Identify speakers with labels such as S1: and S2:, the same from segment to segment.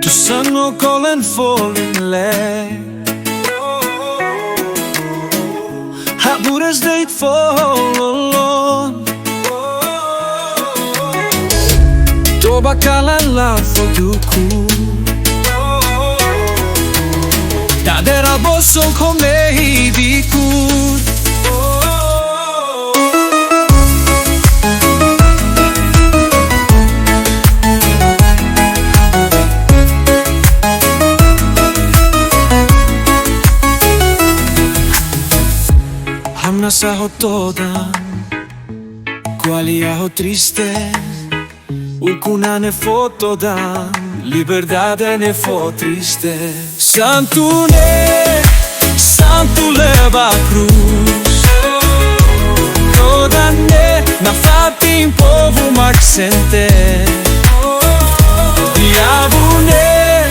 S1: Të sën më kolën folin le Habures dhejt folon To bakalan la fotuku Da dera bosso come i dikur Hamna sa ho toda Quali ho triste Ukuna ne foto dan Liberdade ne fo triste Santune Santu leva cruz Toda ne Na fatti in povo maxente Diabune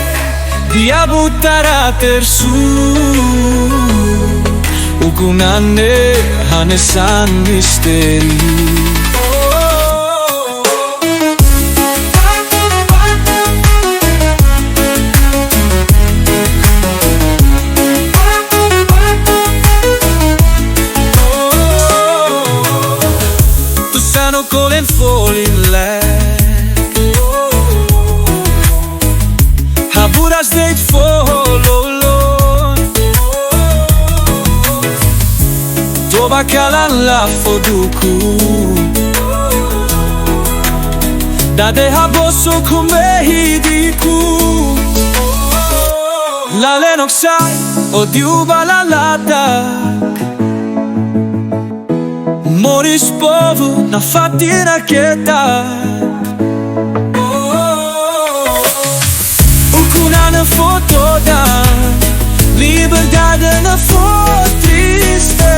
S1: Diabu tarater su Ukunane hanesan misteri Tu sano kolen folin lek Haburas dejt fololon To bakalan la foduku Da deha bosso come i diku La lenok saj odjuba la latak Moris povu na fatti raketak Ukuna në foto dan Liberdade në fot triste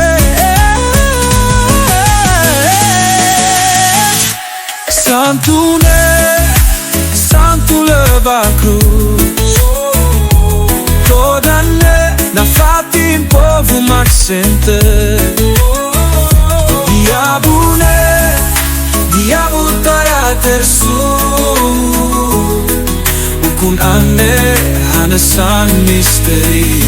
S1: Santune, Santu leva cruz Toda ne na fatti in povo maxente Diabune, diabu tarater su Ukun ane hanesan misteri